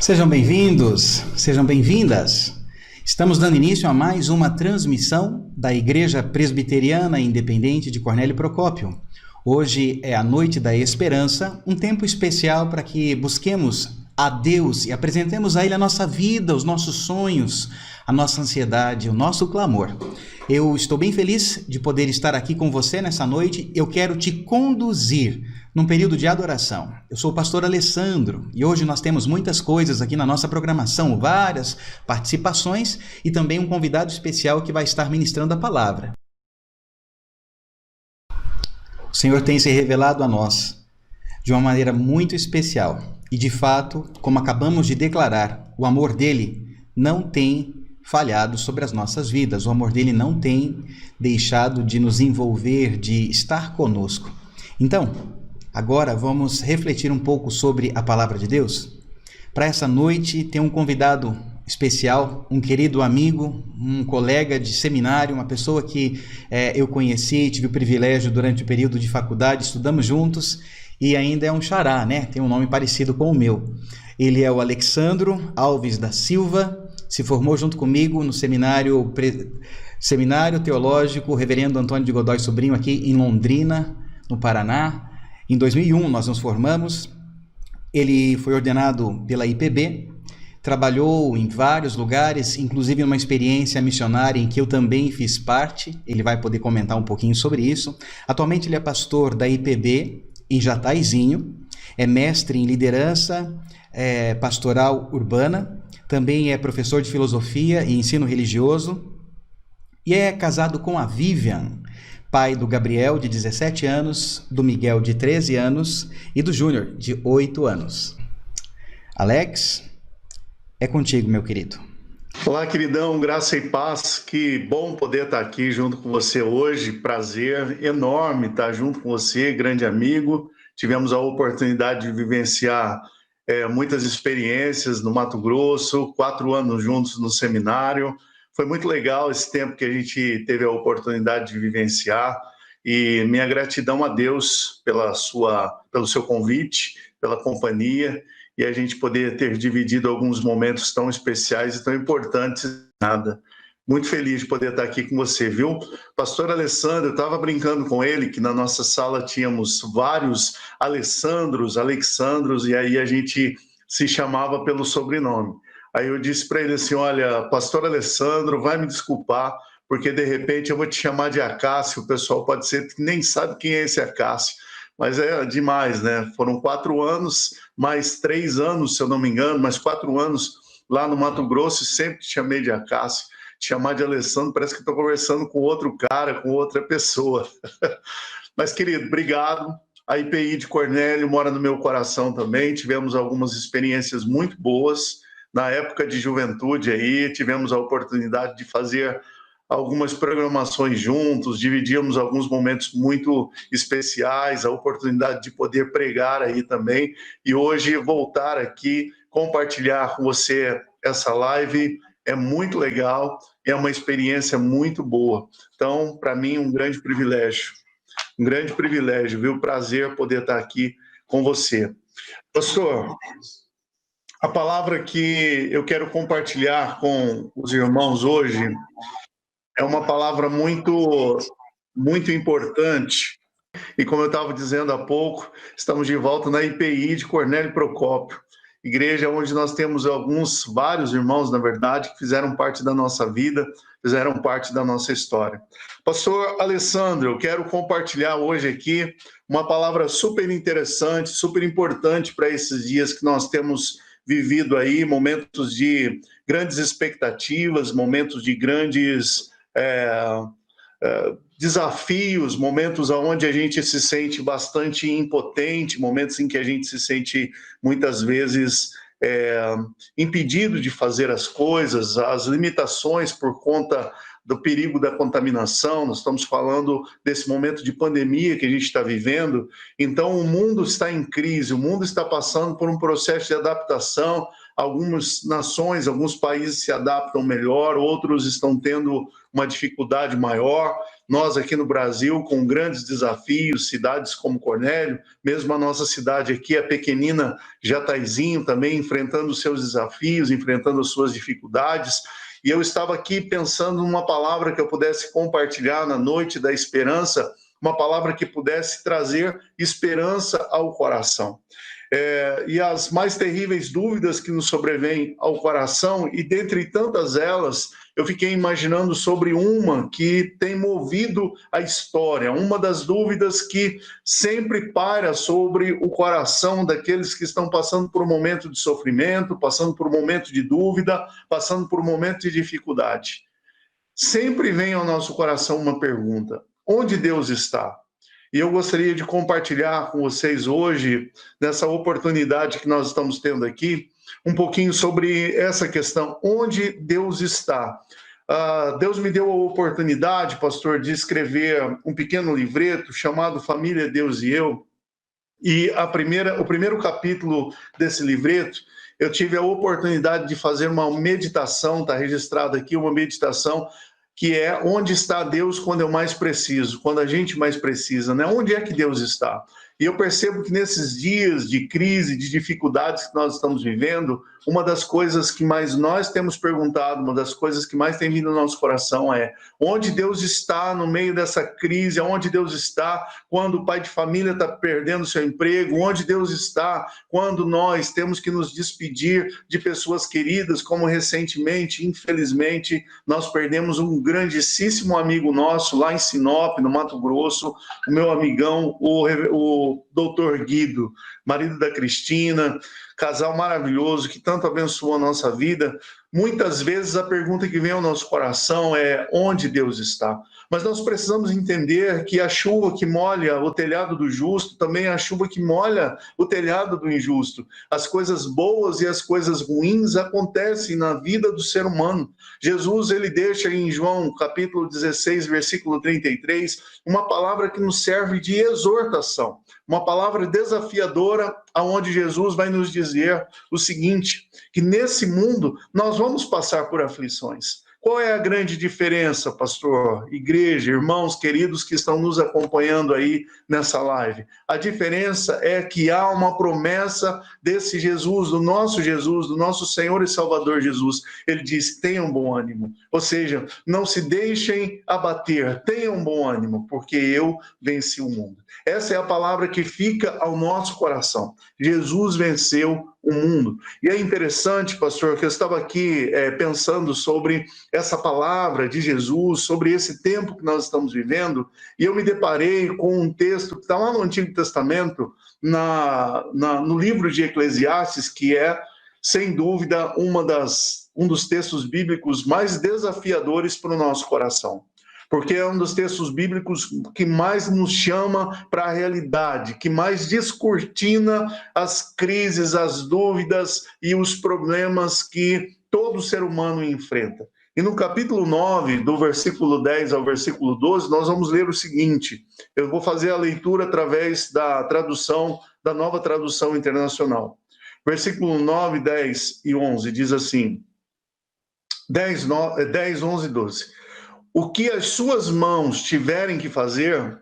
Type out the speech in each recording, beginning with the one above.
Sejam bem-vindos, sejam bem-vindas. Estamos dando início a mais uma transmissão da Igreja Presbiteriana Independente de Cornélio Procópio. Hoje é a Noite da Esperança, um tempo especial para que busquemos a Deus e apresentemos a Ele a nossa vida, os nossos sonhos, a nossa ansiedade, o nosso clamor. Eu estou bem feliz de poder estar aqui com você nessa noite. Eu quero te conduzir num período de adoração. Eu sou o pastor Alessandro e hoje nós temos muitas coisas aqui na nossa programação, várias participações e também um convidado especial que vai estar ministrando a palavra. O Senhor tem se revelado a nós de uma maneira muito especial e, de fato, como acabamos de declarar, o amor dele não tem falhado sobre as nossas vidas. O amor dele não tem deixado de nos envolver, de estar conosco. Então, agora vamos refletir um pouco sobre a palavra de Deus. Para essa noite tem um convidado especial, um querido amigo, um colega de seminário, uma pessoa que eu conheci, tive o privilégio durante o período de faculdade, estudamos juntos e ainda é um xará, né? Tem um nome parecido com o meu. Ele é o Alexandro Alves da Silva, se formou junto comigo no Seminário Teológico Reverendo Antônio de Godoy Sobrinho, aqui em Londrina, no Paraná. Em 2001 nós nos formamos. Ele foi ordenado pela IPB, trabalhou em vários lugares, inclusive numa experiência missionária em que eu também fiz parte. Ele vai poder comentar um pouquinho sobre isso. Atualmente ele é pastor da IPB em Jataizinho, é mestre em liderança pastoral urbana, também é professor de filosofia e ensino religioso e é casado com a Vivian, pai do Gabriel, de 17 anos, do Miguel, de 13 anos e do Júnior, de 8 anos. Alex, é contigo, meu querido. Olá, queridão, graça e paz. Que bom poder estar aqui junto com você hoje. Prazer enorme estar junto com você, grande amigo. Tivemos a oportunidade de vivenciar muitas experiências no Mato Grosso, 4 anos juntos no seminário. Foi muito legal esse tempo que a gente teve a oportunidade de vivenciar e minha gratidão a Deus pelo seu convite, pela companhia e a gente poder ter dividido alguns momentos tão especiais e tão importantes. Muito feliz de poder estar aqui com você, viu? Pastor Alessandro, eu estava brincando com ele que na nossa sala tínhamos vários Alessandros, e aí a gente se chamava pelo sobrenome. Aí eu disse para ele assim, olha, pastor Alessandro, vai me desculpar, porque de repente eu vou te chamar de Acácio, o pessoal pode ser que nem sabe quem é esse Acácio, mas é demais, né? Foram 4 anos, mais 3 anos, se eu não me engano, mais 4 anos lá no Mato Grosso, e sempre te chamei de Acácio. Te chamar de Alessandro, parece que estou conversando com outro cara, com outra pessoa. Mas, querido, obrigado. A IPI de Cornélio mora no meu coração também, tivemos algumas experiências muito boas. Na época de juventude aí, tivemos a oportunidade de fazer algumas programações juntos, dividimos alguns momentos muito especiais, a oportunidade de poder pregar aí também, e hoje voltar aqui, compartilhar com você essa live é muito legal, é uma experiência muito boa. Então, para mim, um grande privilégio, viu? Prazer poder estar aqui com você. Pastor, a palavra que eu quero compartilhar com os irmãos hoje é uma palavra muito, muito importante. E como eu estava dizendo há pouco, estamos de volta na IPI de Cornélio Procópio, igreja onde nós temos vários irmãos, na verdade, que fizeram parte da nossa vida, fizeram parte da nossa história. Pastor Alessandro, eu quero compartilhar hoje aqui uma palavra super interessante, super importante para esses dias que nós temos vivido aí, momentos de grandes expectativas, momentos de grandes desafios, momentos onde a gente se sente bastante impotente, momentos em que a gente se sente muitas vezes impedido de fazer as coisas, as limitações por conta do perigo da contaminação. Nós estamos falando desse momento de pandemia que a gente está vivendo. Então, o mundo está em crise, o mundo está passando por um processo de adaptação. Algumas nações, alguns países se adaptam melhor, outros estão tendo uma dificuldade maior. nós aqui no Brasil com grandes desafios, cidades como Cornélio, mesmo a nossa cidade aqui, a pequenina Jataizinho, também enfrentando os seus desafios, enfrentando as suas dificuldades. E eu estava aqui pensando numa palavra que eu pudesse compartilhar na noite da esperança, uma palavra que pudesse trazer esperança ao coração. E as mais terríveis dúvidas que nos sobrevêm ao coração, e dentre tantas elas, eu fiquei imaginando sobre uma que tem movido a história, uma das dúvidas que sempre paira sobre o coração daqueles que estão passando por um momento de sofrimento, passando por um momento de dúvida, passando por um momento de dificuldade. Sempre vem ao nosso coração uma pergunta: onde Deus está? E eu gostaria de compartilhar com vocês hoje, nessa oportunidade que nós estamos tendo aqui, um pouquinho sobre essa questão, onde Deus está. Deus me deu a oportunidade, pastor, de escrever um pequeno livreto chamado Família, Deus e Eu. E o primeiro capítulo desse livreto, eu tive a oportunidade de fazer uma meditação, está registrado aqui, uma meditação que é onde está Deus quando eu mais preciso, quando a gente mais precisa, né? Onde é que Deus está? E eu percebo que nesses dias de crise, de dificuldades que nós estamos vivendo, uma das coisas que mais nós temos perguntado, uma das coisas que mais tem vindo no nosso coração é: onde Deus está no meio dessa crise? Onde Deus está quando o pai de família está perdendo seu emprego? Onde Deus está quando nós temos que nos despedir de pessoas queridas, como recentemente, infelizmente, nós perdemos um grandíssimo amigo nosso lá em Sinop, no Mato Grosso, o meu amigão, o doutor Guido, marido da Cristina, casal maravilhoso que tanto abençoou a nossa vida. Muitas vezes a pergunta que vem ao nosso coração é: onde Deus está? Mas nós precisamos entender que a chuva que molha o telhado do justo também é a chuva que molha o telhado do injusto. As coisas boas e as coisas ruins acontecem na vida do ser humano. Jesus, ele deixa em João capítulo 16, versículo 33, uma palavra que nos serve de exortação, uma palavra desafiadora, aonde Jesus vai nos dizer o seguinte: que nesse mundo nós vamos passar por aflições. Qual é a grande diferença, pastor, igreja, irmãos queridos que estão nos acompanhando aí nessa live? A diferença é que há uma promessa desse Jesus, do nosso Senhor e Salvador Jesus. Ele diz: tenham bom ânimo. Ou seja, não se deixem abater, tenham bom ânimo, porque eu venci o mundo. Essa é a palavra que fica ao nosso coração. Jesus venceu o mundo. E é interessante, pastor, que eu estava aqui pensando sobre essa palavra de Jesus, sobre esse tempo que nós estamos vivendo, e eu me deparei com um texto que está lá no Antigo Testamento, no livro de Eclesiastes, que é, sem dúvida, um dos textos bíblicos mais desafiadores para o nosso coração. Porque é um dos textos bíblicos que mais nos chama para a realidade, que mais descortina as crises, as dúvidas e os problemas que todo ser humano enfrenta. E no capítulo 9, do versículo 10 ao versículo 12, nós vamos ler o seguinte. Eu vou fazer a leitura através da tradução, da Nova Tradução Internacional. Versículo 9, 10 e 11 diz assim, 10, 11 e 12. O que as suas mãos tiverem que fazer,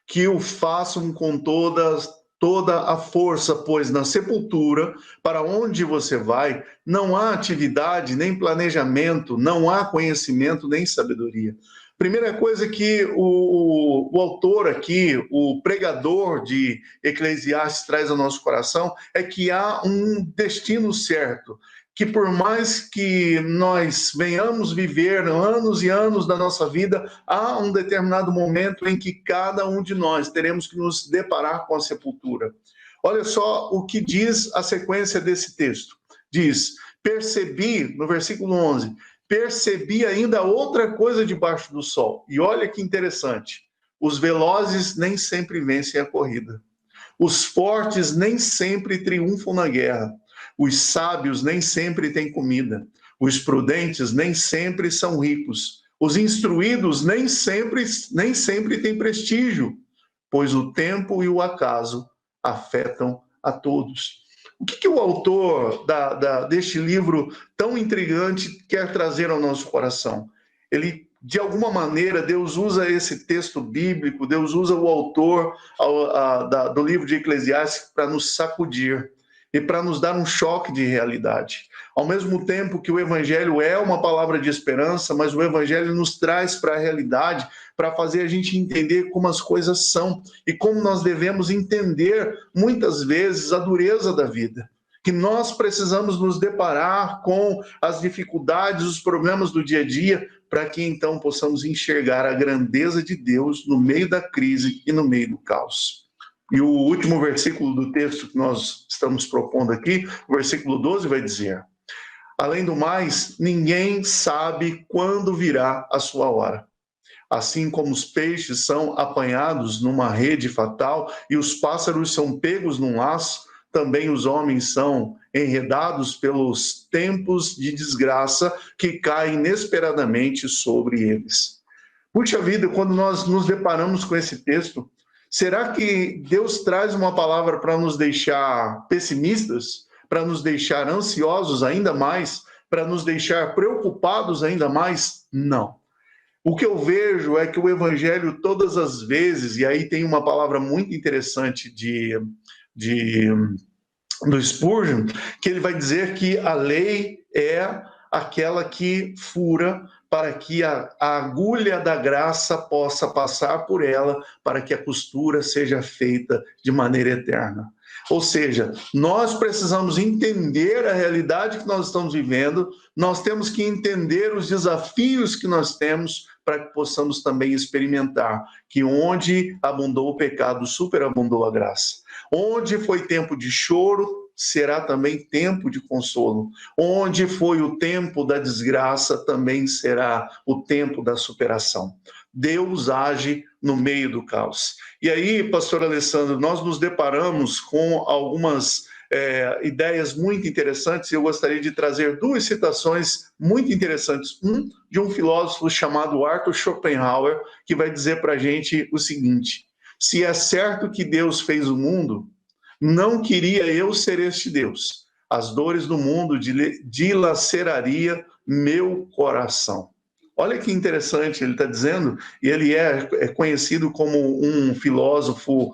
que o façam com toda a força, pois na sepultura, para onde você vai, não há atividade, nem planejamento, não há conhecimento, nem sabedoria. Primeira coisa que o autor aqui, o pregador de Eclesiastes traz ao nosso coração, é que há um destino certo, que por mais que nós venhamos viver anos e anos da nossa vida, há um determinado momento em que cada um de nós teremos que nos deparar com a sepultura. Olha só o que diz a sequência desse texto. Diz: percebi, no versículo 11, percebi ainda outra coisa debaixo do sol. E olha que interessante, os velozes nem sempre vencem a corrida. Os fortes nem sempre triunfam na guerra. Os sábios nem sempre têm comida. Os prudentes nem sempre são ricos. Os instruídos nem sempre têm prestígio, pois o tempo e o acaso afetam a todos. O que o autor deste livro tão intrigante quer trazer ao nosso coração? Ele de alguma maneira, Deus usa esse texto bíblico, Deus usa o autor do livro de Eclesiastes para nos sacudir e para nos dar um choque de realidade. Ao mesmo tempo que o Evangelho é uma palavra de esperança, mas o Evangelho nos traz para a realidade, para fazer a gente entender como as coisas são e como nós devemos entender, muitas vezes, a dureza da vida. Que nós precisamos nos deparar com as dificuldades, os problemas do dia a dia, para que então possamos enxergar a grandeza de Deus no meio da crise e no meio do caos. E o último versículo do texto que nós estamos propondo aqui, o versículo 12, vai dizer: além do mais, ninguém sabe quando virá a sua hora. Assim como os peixes são apanhados numa rede fatal e os pássaros são pegos num laço, também os homens são enredados pelos tempos de desgraça que caem inesperadamente sobre eles. Puxa vida, quando nós nos deparamos com esse texto, será que Deus traz uma palavra para nos deixar pessimistas, para nos deixar ansiosos ainda mais, para nos deixar preocupados ainda mais? Não. O que eu vejo é que o Evangelho, todas as vezes, e aí tem uma palavra muito interessante do Spurgeon, que ele vai dizer que a lei é aquela que fura para que a agulha da graça possa passar por ela, para que a costura seja feita de maneira eterna. Ou seja, nós precisamos entender a realidade que nós estamos vivendo, nós temos que entender os desafios que nós temos para que possamos também experimentar que onde abundou o pecado, superabundou a graça. Onde foi tempo de choro, será também tempo de consolo. Onde foi o tempo da desgraça, também será o tempo da superação. Deus age no meio do caos. E aí, pastor Alessandro, nós nos deparamos com algumas ideias muito interessantes, e eu gostaria de trazer duas citações muito interessantes. De um filósofo chamado Arthur Schopenhauer, que vai dizer para a gente o seguinte: se é certo que Deus fez o mundo, não queria eu ser este Deus. As dores do mundo dilaceraria meu coração. Olha que interessante, ele está dizendo, e ele é conhecido como um filósofo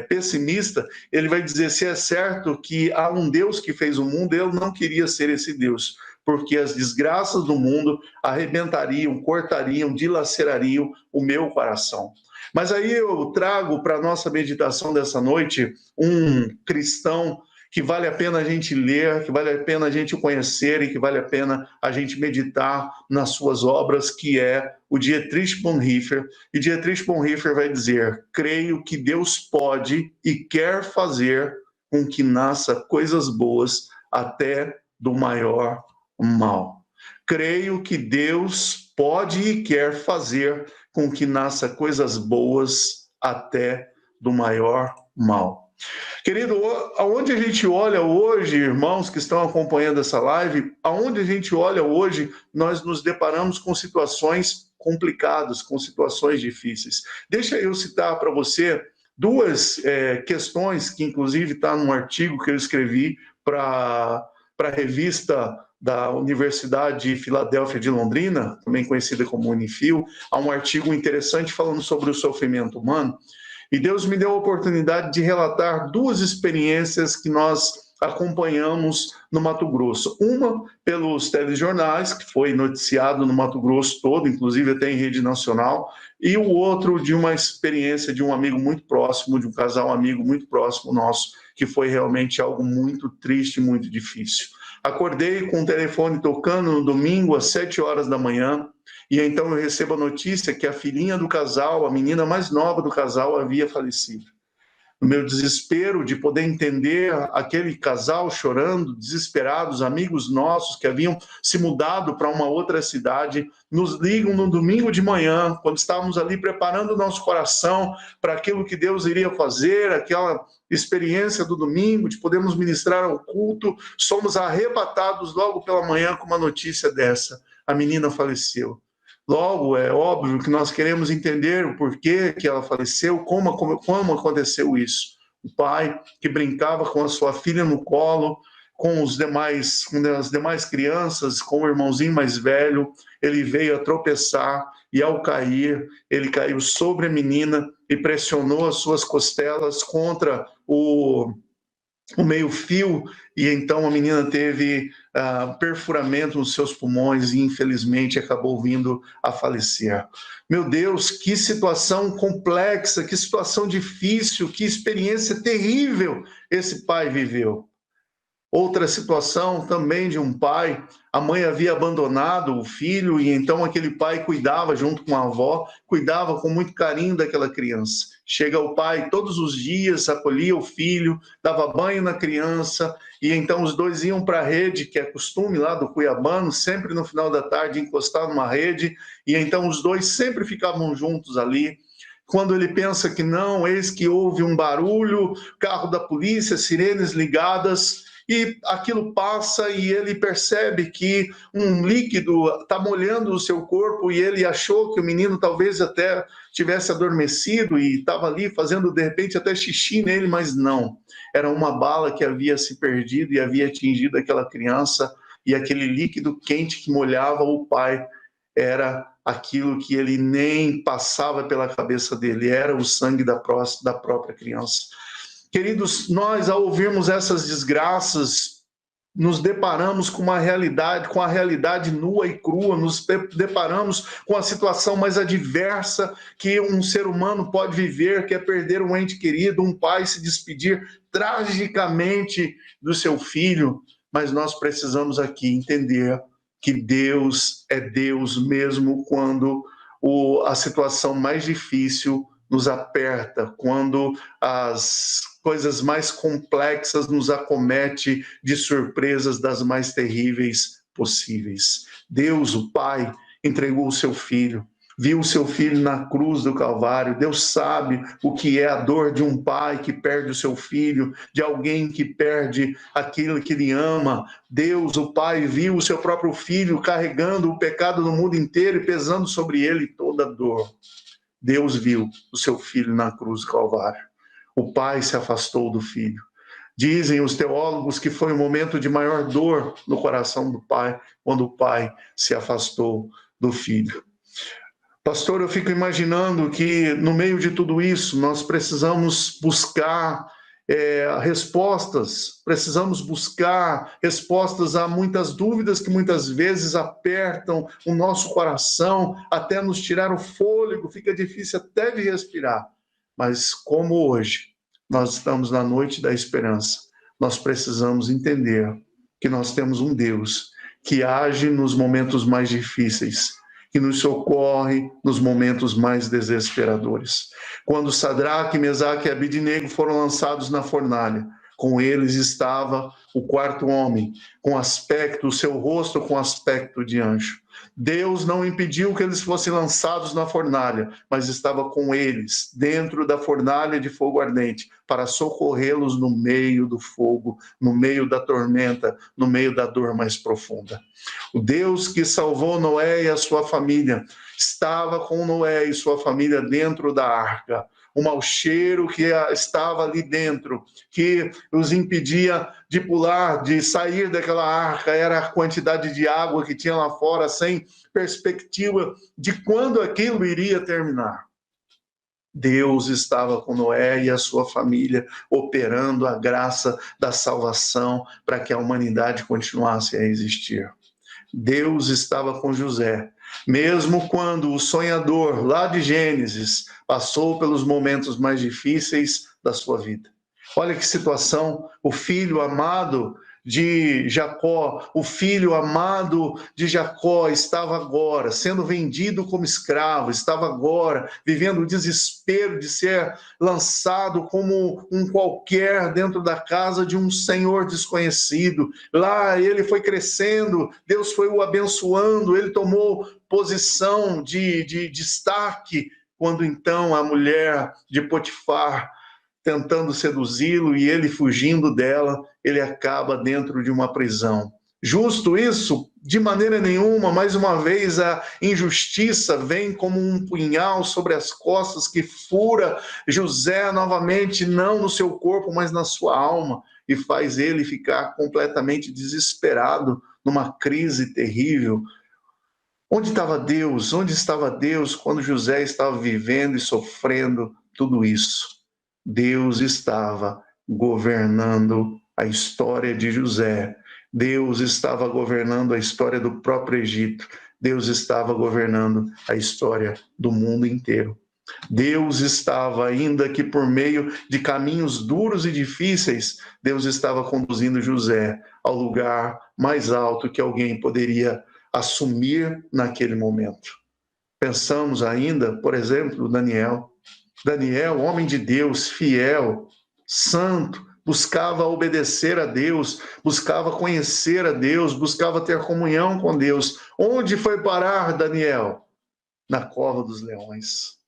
pessimista. Ele vai dizer: se é certo que há um Deus que fez o mundo, eu não queria ser esse Deus, porque as desgraças do mundo arrebentariam, cortariam, dilacerariam o meu coração. Mas aí eu trago para a nossa meditação dessa noite um cristão que vale a pena a gente ler, que vale a pena a gente conhecer e que vale a pena a gente meditar nas suas obras, que é o Dietrich Bonhoeffer. E Dietrich Bonhoeffer vai dizer: creio que Deus pode e quer fazer com que nasça coisas boas até do maior mal. Creio que Deus pode e quer fazer com que nasça coisas boas até do maior mal. Querido, aonde a gente olha hoje, irmãos que estão acompanhando essa live, aonde a gente olha hoje, nós nos deparamos com situações complicadas, com situações difíceis. Deixa eu citar para você duas questões que, inclusive, está num artigo que eu escrevi para a revista da Universidade de Filadélfia de Londrina, também conhecida como Unifil. Há um artigo interessante falando sobre o sofrimento humano. E Deus me deu a oportunidade de relatar duas experiências que nós acompanhamos no Mato Grosso. Uma pelos telejornais, que foi noticiado no Mato Grosso todo, inclusive até em rede nacional, e o outro de uma experiência de um amigo muito próximo, de um casal amigo muito próximo nosso, que foi realmente algo muito triste, muito difícil. Acordei com o telefone tocando no domingo às 7 horas da manhã, e então eu recebo a notícia que a filhinha do casal, a menina mais nova do casal, havia falecido. No meu desespero de poder entender aquele casal chorando, desesperados, amigos nossos que haviam se mudado para uma outra cidade, nos ligam no domingo de manhã, quando estávamos ali preparando o nosso coração para aquilo que Deus iria fazer, aquela experiência do domingo, de podermos ministrar ao culto, somos arrebatados logo pela manhã com uma notícia dessa: a menina faleceu. Logo, é óbvio que nós queremos entender o porquê que ela faleceu, como aconteceu isso. O pai que brincava com a sua filha no colo, com as demais crianças, com o irmãozinho mais velho, ele veio a tropeçar e ao cair, ele caiu sobre a menina e pressionou as suas costelas contra o meio-fio, e então a menina teve perfuramento nos seus pulmões e, infelizmente, acabou vindo a falecer. Meu Deus, que situação complexa, que situação difícil, que experiência terrível esse pai viveu. Outra situação também de um pai, a mãe havia abandonado o filho e então aquele pai cuidava junto com a avó, cuidava com muito carinho daquela criança. Chega o pai todos os dias, acolhia o filho, dava banho na criança e então os dois iam para a rede, que é costume lá do cuiabano, sempre no final da tarde encostar numa rede e então os dois sempre ficavam juntos ali. Quando ele pensa que não, eis que houve um barulho, carro da polícia, sirenes ligadas, e aquilo passa e ele percebe que um líquido está molhando o seu corpo e ele achou que o menino talvez até tivesse adormecido e estava ali fazendo de repente até xixi nele, mas não. Era uma bala que havia se perdido e havia atingido aquela criança e aquele líquido quente que molhava o pai era aquilo que ele nem passava pela cabeça dele, era o sangue da própria criança. Queridos, nós ao ouvirmos essas desgraças, nos deparamos com a realidade nua e crua, nos deparamos com a situação mais adversa que um ser humano pode viver, que é perder um ente querido, um pai se despedir tragicamente do seu filho, mas nós precisamos aqui entender que Deus é Deus mesmo quando a situação mais difícil nos aperta, quando as coisas mais complexas nos acomete de surpresas das mais terríveis possíveis. Deus, o Pai, entregou o seu Filho, viu o seu Filho na cruz do Calvário. Deus sabe o que é a dor de um pai que perde o seu filho, de alguém que perde aquilo que ele ama. Deus, o Pai, viu o seu próprio Filho carregando o pecado do mundo inteiro e pesando sobre ele toda a dor. Deus viu o seu filho na cruz do Calvário. O pai se afastou do filho. Dizem os teólogos que foi o momento de maior dor no coração do pai, quando o pai se afastou do filho. Pastor, eu fico imaginando que no meio de tudo isso nós precisamos buscar precisamos buscar respostas a muitas dúvidas que muitas vezes apertam o nosso coração, até nos tirar o fôlego, fica difícil até de respirar. Mas como hoje nós estamos na noite da esperança, nós precisamos entender que nós temos um Deus que age nos momentos mais difíceis, que nos socorre nos momentos mais desesperadores. Quando Sadraque, Mesaque e Abidnego foram lançados na fornalha, com eles estava o quarto homem, com aspecto, o seu rosto com aspecto de anjo. Deus não impediu que eles fossem lançados na fornalha, mas estava com eles, dentro da fornalha de fogo ardente, para socorrê-los no meio do fogo, no meio da tormenta, no meio da dor mais profunda. O Deus que salvou Noé e a sua família estava com Noé e sua família dentro da arca. O mau cheiro que estava ali dentro, que os impedia de pular, de sair daquela arca, era a quantidade de água que tinha lá fora, sem perspectiva de quando aquilo iria terminar. Deus estava com Noé e a sua família, operando a graça da salvação para que a humanidade continuasse a existir. Deus estava com José, mesmo quando o sonhador, lá de Gênesis, passou pelos momentos mais difíceis da sua vida. Olha que situação, o filho amado de Jacó, o filho amado de Jacó estava agora sendo vendido como escravo, estava agora vivendo o desespero de ser lançado como um qualquer dentro da casa de um senhor desconhecido. Lá ele foi crescendo, Deus foi o abençoando, ele tomou posição de destaque, quando então a mulher de Potifar, tentando seduzi-lo e ele fugindo dela, ele acaba dentro de uma prisão. Justo isso? De maneira nenhuma. Mais uma vez, a injustiça vem como um punhal sobre as costas que fura José novamente, não no seu corpo, mas na sua alma, e faz ele ficar completamente desesperado numa crise terrível. Onde estava Deus? Onde estava Deus quando José estava vivendo e sofrendo tudo isso? Deus estava governando a história de José. Deus estava governando a história do próprio Egito. Deus estava governando a história do mundo inteiro. Deus estava, ainda que por meio de caminhos duros e difíceis, Deus estava conduzindo José ao lugar mais alto que alguém poderia assumir naquele momento. Pensamos ainda, por exemplo, Daniel. Daniel, homem de Deus, fiel, santo, buscava obedecer a Deus, buscava conhecer a Deus, buscava ter comunhão com Deus. Onde foi parar Daniel? Na cova dos leões.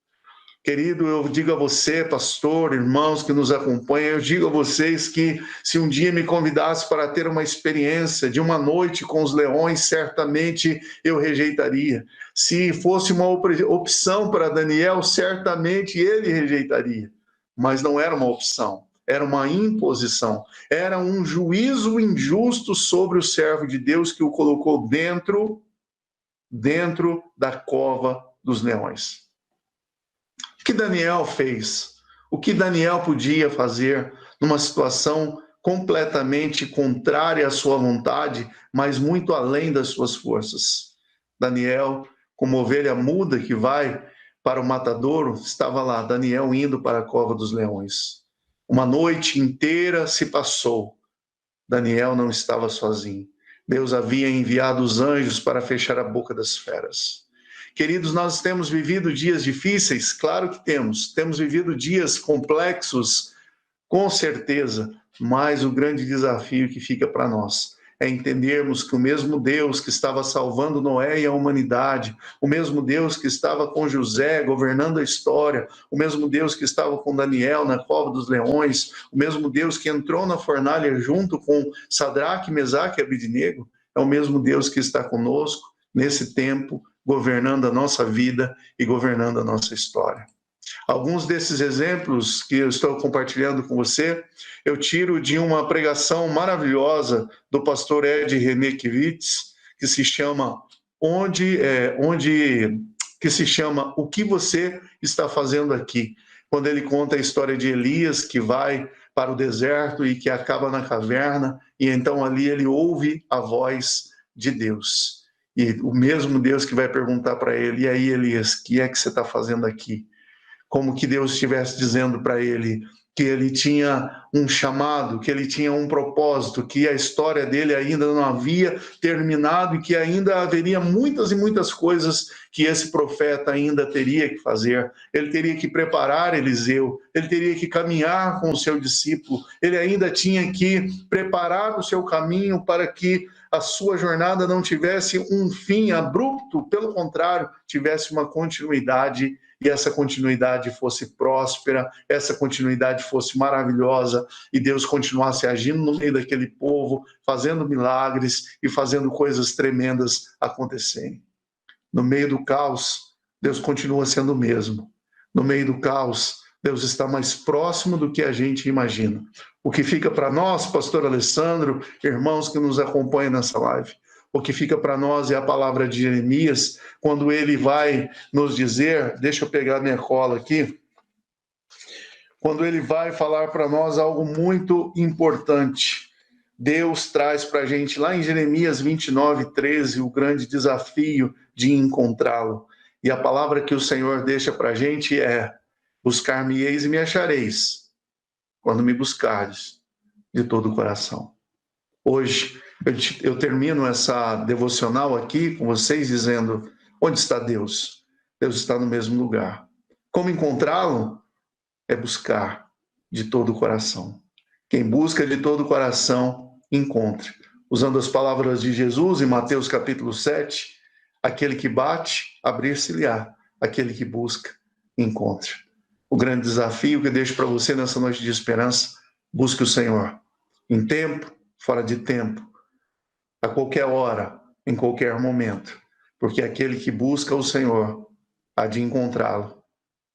Querido, eu digo a você, pastor, irmãos que nos acompanham, eu digo a vocês que se um dia me convidasse para ter uma experiência de uma noite com os leões, certamente eu rejeitaria. Se fosse uma opção para Daniel, certamente ele rejeitaria. Mas não era uma opção, era uma imposição. Era um juízo injusto sobre o servo de Deus que o colocou dentro da cova dos leões. O que Daniel fez? O que Daniel podia fazer numa situação completamente contrária à sua vontade, mas muito além das suas forças? Daniel, como ovelha muda que vai para o matadouro, estava lá, Daniel indo para a cova dos leões. Uma noite inteira se passou. Daniel não estava sozinho. Deus havia enviado os anjos para fechar a boca das feras. Queridos, nós temos vivido dias difíceis? Claro que temos. Temos vivido dias complexos, com certeza, mas o grande desafio que fica para nós é entendermos que o mesmo Deus que estava salvando Noé e a humanidade, o mesmo Deus que estava com José governando a história, o mesmo Deus que estava com Daniel na cova dos leões, o mesmo Deus que entrou na fornalha junto com Sadraque, Mesaque e Abednego, é o mesmo Deus que está conosco nesse tempo, governando a nossa vida e governando a nossa história. Alguns desses exemplos que eu estou compartilhando com você, eu tiro de uma pregação maravilhosa do pastor Ed Renekiewicz, que se chama O que você está fazendo aqui? Quando ele conta a história de Elias, que vai para o deserto e que acaba na caverna, e então ali ele ouve a voz de Deus. E o mesmo Deus que vai perguntar para ele, e aí, Elias, o que é que você está fazendo aqui? Como que Deus estivesse dizendo para ele que ele tinha um chamado, que ele tinha um propósito, que a história dele ainda não havia terminado e que ainda haveria muitas e muitas coisas que esse profeta ainda teria que fazer. Ele teria que preparar Eliseu, ele teria que caminhar com o seu discípulo, ele ainda tinha que preparar o seu caminho para que a sua jornada não tivesse um fim abrupto, pelo contrário, tivesse uma continuidade, e essa continuidade fosse próspera, essa continuidade fosse maravilhosa, e Deus continuasse agindo no meio daquele povo, fazendo milagres e fazendo coisas tremendas acontecerem. No meio do caos, Deus continua sendo o mesmo. No meio do caos, Deus está mais próximo do que a gente imagina. O que fica para nós, pastor Alessandro, irmãos que nos acompanham nessa live, o que fica para nós é a palavra de Jeremias, quando ele vai nos dizer, deixa eu pegar minha cola aqui, quando ele vai falar para nós algo muito importante. Deus traz para a gente, lá em Jeremias 29:13, o grande desafio de encontrá-lo. E a palavra que o Senhor deixa para a gente é: buscar-me-eis e me achareis, quando me buscardes de todo o coração. Hoje, eu termino essa devocional aqui com vocês dizendo: onde está Deus? Deus está no mesmo lugar. Como encontrá-lo? É buscar de todo o coração. Quem busca de todo o coração, encontra. Usando as palavras de Jesus em Mateus capítulo 7, aquele que bate, abrir-se-lhe-á. Aquele que busca, encontra. O grande desafio que eu deixo para você nessa noite de esperança: busque o Senhor. Em tempo, fora de tempo, a qualquer hora, em qualquer momento. Porque aquele que busca o Senhor há de encontrá-lo.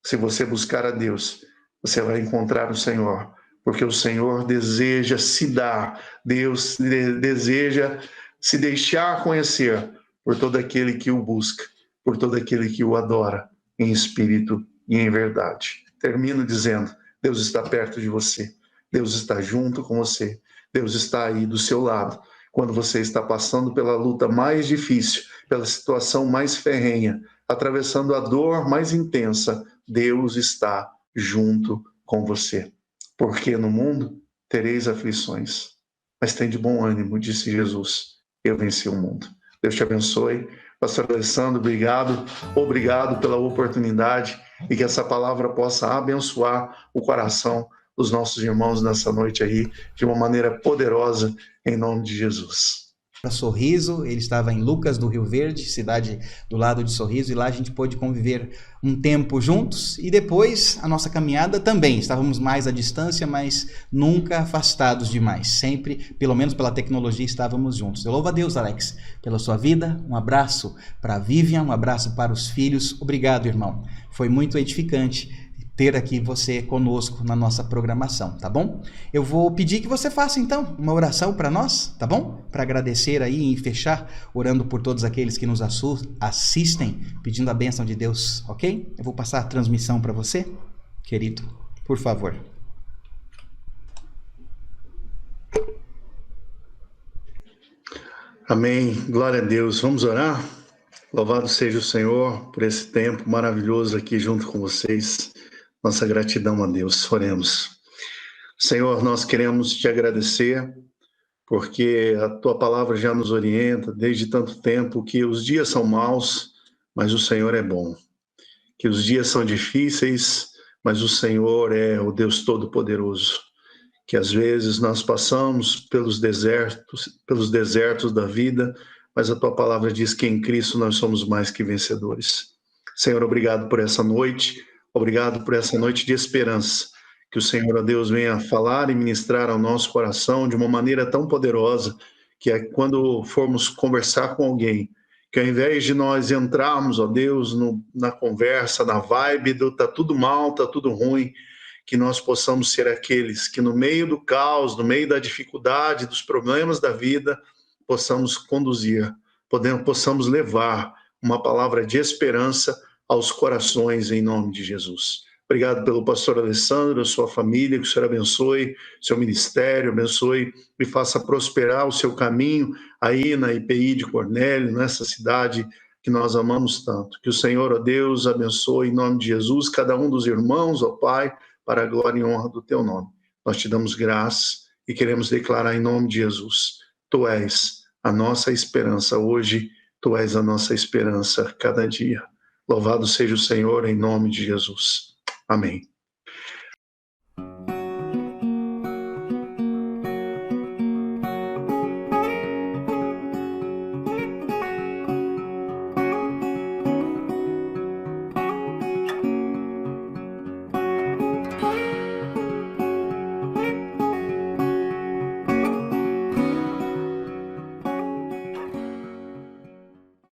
Se você buscar a Deus, você vai encontrar o Senhor. Porque o Senhor deseja se dar, Deus deseja se deixar conhecer por todo aquele que o busca, por todo aquele que o adora em espírito e em verdade. Termino dizendo, Deus está perto de você, Deus está junto com você, Deus está aí do seu lado, quando você está passando pela luta mais difícil, pela situação mais ferrenha, atravessando a dor mais intensa, Deus está junto com você. Porque no mundo tereis aflições, mas tem de bom ânimo, disse Jesus, eu venci o mundo. Deus te abençoe. Pastor Alessandro, obrigado pela oportunidade e que essa palavra possa abençoar o coração dos nossos irmãos nessa noite aí, de uma maneira poderosa, em nome de Jesus. Sorriso, ele estava em Lucas do Rio Verde, cidade do lado de Sorriso, e lá a gente pôde conviver um tempo juntos, e depois a nossa caminhada também, estávamos mais à distância, mas nunca afastados demais, sempre, pelo menos pela tecnologia, estávamos juntos. Eu louvo a Deus, Alex, pela sua vida, um abraço para a Vivian, um abraço para os filhos, obrigado, irmão, foi muito edificante ter aqui você conosco na nossa programação, tá bom? Eu vou pedir que você faça, então, uma oração para nós, tá bom? Para agradecer aí e fechar, orando por todos aqueles que nos assistem, pedindo a bênção de Deus, ok? Eu vou passar a transmissão para você, querido, por favor. Amém, glória a Deus. Vamos orar? Louvado seja o Senhor por esse tempo maravilhoso aqui junto com vocês. Nossa gratidão a Deus. Oremos. Senhor, nós queremos te agradecer porque a tua palavra já nos orienta desde tanto tempo que os dias são maus, mas o Senhor é bom. Que os dias são difíceis, mas o Senhor é o Deus Todo-Poderoso. Que às vezes nós passamos pelos desertos da vida, mas a tua palavra diz que em Cristo nós somos mais que vencedores. Senhor, obrigado por essa noite. Obrigado por essa noite de esperança, que o Senhor, ó Deus, venha falar e ministrar ao nosso coração de uma maneira tão poderosa, que é quando formos conversar com alguém, que ao invés de nós entrarmos, ó Deus, na conversa, na vibe do tá tudo mal, tá tudo ruim, que nós possamos ser aqueles que no meio do caos, no meio da dificuldade, dos problemas da vida, possamos conduzir, possamos levar uma palavra de esperança aos corações, em nome de Jesus. Obrigado pelo pastor Alessandro, a sua família, que o Senhor abençoe seu ministério, abençoe e faça prosperar o seu caminho aí na IPI de Cornélio, nessa cidade que nós amamos tanto. Que o Senhor, ó Deus, abençoe em nome de Jesus cada um dos irmãos, ó Pai, para a glória e honra do teu nome. Nós te damos graça e queremos declarar em nome de Jesus, tu és a nossa esperança hoje, tu és a nossa esperança cada dia. Louvado seja o Senhor em nome de Jesus. Amém.